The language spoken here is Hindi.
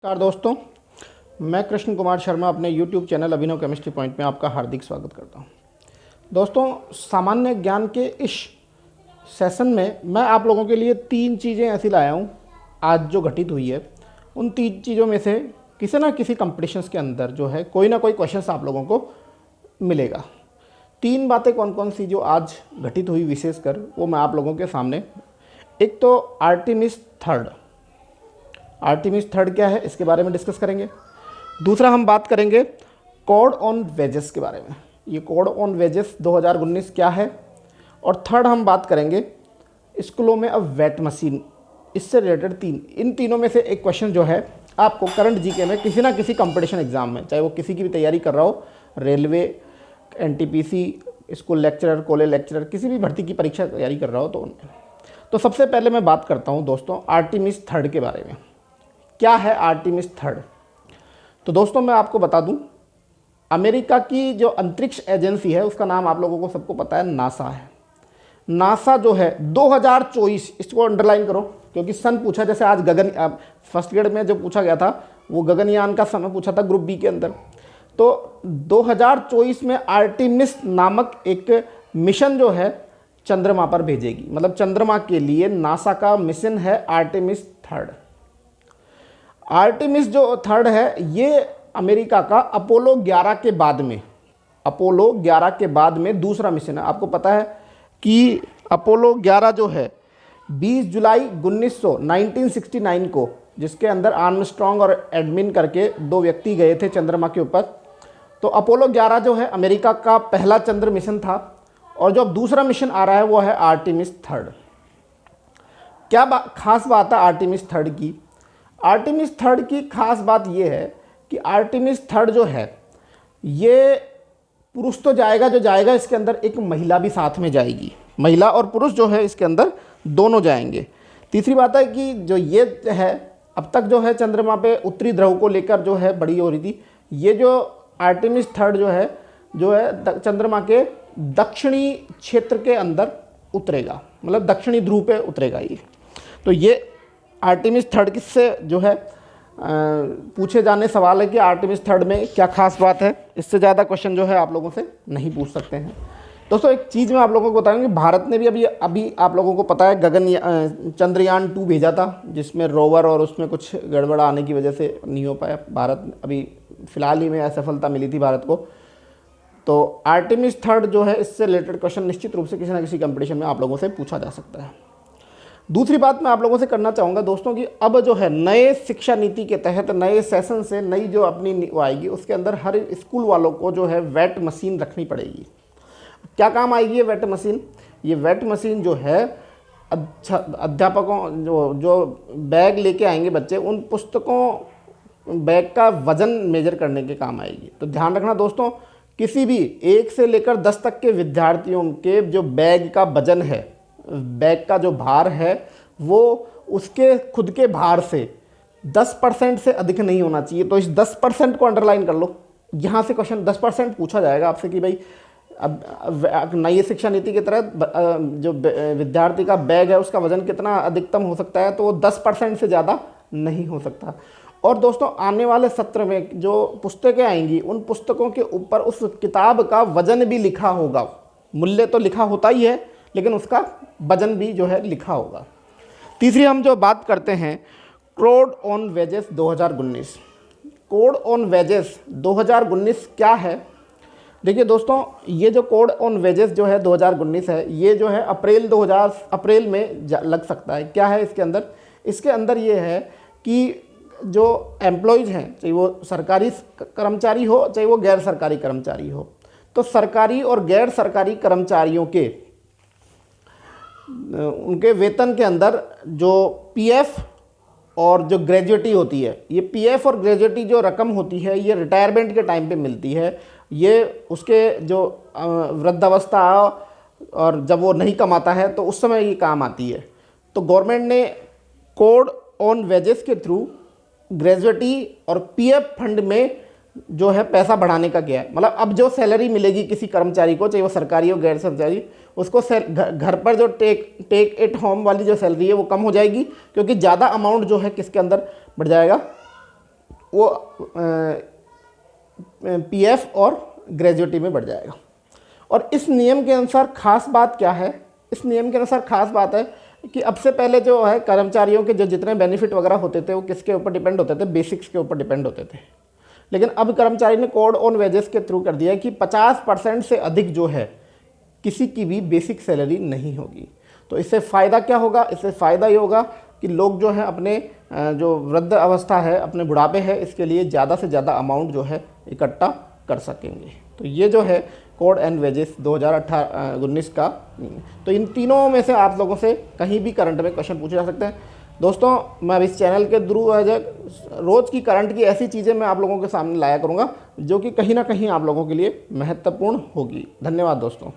नमस्कार दोस्तों, मैं कृष्ण कुमार शर्मा अपने YouTube चैनल अभिनव केमिस्ट्री पॉइंट में आपका हार्दिक स्वागत करता हूं। दोस्तों, सामान्य ज्ञान के इस सेशन में मैं आप लोगों के लिए 3 चीज़ें ऐसी लाया हूं आज जो घटित हुई है। उन 3 चीज़ों में से किसी ना किसी कंपटीशंस के अंदर जो है कोई ना कोई क्वेश्चन आप लोगों को मिलेगा। 3 बातें कौन कौन सी जो आज घटित हुई विशेषकर वो मैं आप लोगों के सामने। एक तो आर्टेमिस थर्ड क्या है इसके बारे में डिस्कस करेंगे। दूसरा हम बात करेंगे कॉर्ड ऑन वेजेस के बारे में, ये कॉर्ड ऑन वेजेस 2019 क्या है। और थर्ड हम बात करेंगे स्कूलों में अब वेट मशीन, इससे रिलेटेड इन तीनों में से एक क्वेश्चन जो है आपको करंट जीके में किसी ना किसी कंपटीशन एग्जाम में, चाहे वो किसी की भी तैयारी कर रहा हो, railway, NTPC, school lecturer, college lecturer, किसी भी भर्ती की परीक्षा तैयारी कर रहा हो तो सबसे पहले मैं बात करता हूँ दोस्तों आर्टेमिस थर्ड के बारे में। क्या है आर्टेमिस थर्ड? तो दोस्तों मैं आपको बता दूं, अमेरिका की जो अंतरिक्ष एजेंसी है उसका नाम आप लोगों को सबको पता है, नासा है। नासा जो है 2024, इसको अंडरलाइन करो क्योंकि सन पूछा, जैसे आज फर्स्ट ग्रेड में जो पूछा गया था वो गगनयान का समय पूछा था ग्रुप बी के अंदर। तो 2024 में आर्टेमिस नामक एक मिशन जो है चंद्रमा पर भेजेगी, मतलब चंद्रमा के लिए नासा का मिशन है आर्टेमिस थर्ड। आर्टेमिस जो थर्ड है ये अमेरिका का अपोलो 11 के बाद में दूसरा मिशन है। आपको पता है कि अपोलो 11 जो है 20 जुलाई 1969 को, जिसके अंदर आर्मस्ट्रॉन्ग और एडमिन करके 2 व्यक्ति गए थे चंद्रमा के ऊपर। तो अपोलो 11 जो है अमेरिका का पहला चंद्र मिशन था और जो अब दूसरा मिशन आ रहा है वो है आर्टेमिस थर्ड। क्या खास बात है आर्टेमिस थर्ड की? आर्टेमिस थर्ड की खास बात यह है कि आर्टेमिस थर्ड जो है ये पुरुष तो जाएगा, इसके अंदर एक महिला भी साथ में जाएगी, महिला और पुरुष जो है इसके अंदर दोनों जाएंगे। तीसरी बात है कि जो ये है अब तक जो है चंद्रमा पे उत्तरी ध्रुव को लेकर जो है बड़ी हो रही थी, ये जो आर्टेमिस थर्ड जो है चंद्रमा के दक्षिणी क्षेत्र के अंदर उतरेगा, मतलब दक्षिणी ध्रुव पे उतरेगा ये। तो ये आर्टेमिस थर्ड किससे जो है पूछे जाने सवाल है कि आर्टेमिस थर्ड में क्या खास बात है। इससे ज़्यादा क्वेश्चन जो है आप लोगों से नहीं पूछ सकते हैं। दोस्तों एक चीज़ मैं आप लोगों को बताऊंगी, भारत ने भी अभी आप लोगों को पता है चंद्रयान 2 भेजा था, जिसमें रोवर और उसमें कुछ गड़बड़ आने की वजह से नहीं हो पाया। भारत अभी फ़िलहाल ही में असफलता मिली थी भारत को। तो आर्टेमिस थर्ड जो है इससे रिलेटेड क्वेश्चन निश्चित रूप से किसी न किसी कंपटीशन में आप लोगों से पूछा जा सकता है। दूसरी बात मैं आप लोगों से करना चाहूँगा दोस्तों कि अब जो है नए शिक्षा नीति के तहत नए सेशन से नई जो अपनी वो आएगी उसके अंदर हर स्कूल वालों को जो है वेट मशीन रखनी पड़ेगी। क्या काम आएगी ये वेट मशीन? ये वेट मशीन जो है अध्यापकों जो बैग लेके आएंगे बच्चे, उन पुस्तकों बैग का वजन मेजर करने के काम आएगी। तो ध्यान रखना दोस्तों, किसी भी 1 से लेकर 10 तक के विद्यार्थियों के जो बैग का वजन है, बैग का जो भार है वो उसके खुद के भार से 10% से अधिक नहीं होना चाहिए। तो इस 10% को अंडरलाइन कर लो। यहाँ से क्वेश्चन 10% पूछा जाएगा आपसे कि भाई अब नई शिक्षा नीति के तहत जो विद्यार्थी का बैग है उसका वजन कितना अधिकतम हो सकता है, तो वो 10% से ज़्यादा नहीं हो सकता। और दोस्तों आने वाले सत्र में जो पुस्तकें आएंगी उन पुस्तकों के ऊपर उस किताब का वजन भी लिखा होगा। मूल्य तो लिखा होता ही है लेकिन उसका वजन भी जो है लिखा होगा। तीसरी हम जो बात करते हैं code on wages 2019। Code on wages 2019 क्या है? देखिए दोस्तों, ये जो कोड ऑन वेजेस जो है 2019 है, ये जो है अप्रैल में लग सकता है। क्या है इसके अंदर? इसके अंदर ये है कि जो एम्प्लॉयज़ हैं, चाहे वो सरकारी कर्मचारी हो चाहे वो गैर सरकारी कर्मचारी हो, तो सरकारी और गैर सरकारी कर्मचारियों के उनके वेतन के अंदर जो पीएफ और जो ग्रेजुएटी होती है, ये पीएफ और ग्रेजुएटी जो रकम होती है ये रिटायरमेंट के टाइम पे मिलती है। ये उसके जो वृद्धावस्था और जब वो नहीं कमाता है तो उस समय ये काम आती है। तो गवर्नमेंट ने कोड ऑन वेजेस के थ्रू ग्रेजुएटी और पीएफ फंड में जो है पैसा बढ़ाने का किया है। मतलब अब जो सैलरी मिलेगी किसी कर्मचारी को, चाहे वो सरकारी हो गैर सरकारी, उसको घर पर जो टेक एट होम वाली जो सैलरी है वो कम हो जाएगी, क्योंकि ज़्यादा अमाउंट जो है किसके अंदर बढ़ जाएगा, वो पीएफ और ग्रेजुएटी में बढ़ जाएगा। और इस नियम के अनुसार खास बात क्या है, इस नियम के अनुसार खास बात है कि अब से पहले जो है कर्मचारियों के जो जितने बेनिफिट वगैरह होते थे वो किसके ऊपर डिपेंड होते थे, बेसिक्स के ऊपर डिपेंड होते थे। लेकिन अब कर्मचारी ने कोड ऑन वेजेस के थ्रू कर दिया है कि 50% से अधिक जो है किसी की भी बेसिक सैलरी नहीं होगी। तो इससे फ़ायदा क्या होगा, इससे फ़ायदा ये होगा कि लोग जो हैं अपने जो वृद्ध अवस्था है, अपने बुढ़ापे है, इसके लिए ज़्यादा से ज़्यादा अमाउंट जो है इकट्ठा कर सकेंगे। तो ये जो है कोड एंड वेजेस 2018-19 का। तो इन तीनों में से आप लोगों से कहीं भी करंट में क्वेश्चन पूछे जा सकते हैं। दोस्तों मैं अब इस चैनल के थ्रू रोज़ की करंट की ऐसी चीज़ें मैं आप लोगों के सामने लाया करूँगा जो कि कहीं ना कहीं आप लोगों के लिए महत्वपूर्ण होगी। धन्यवाद दोस्तों।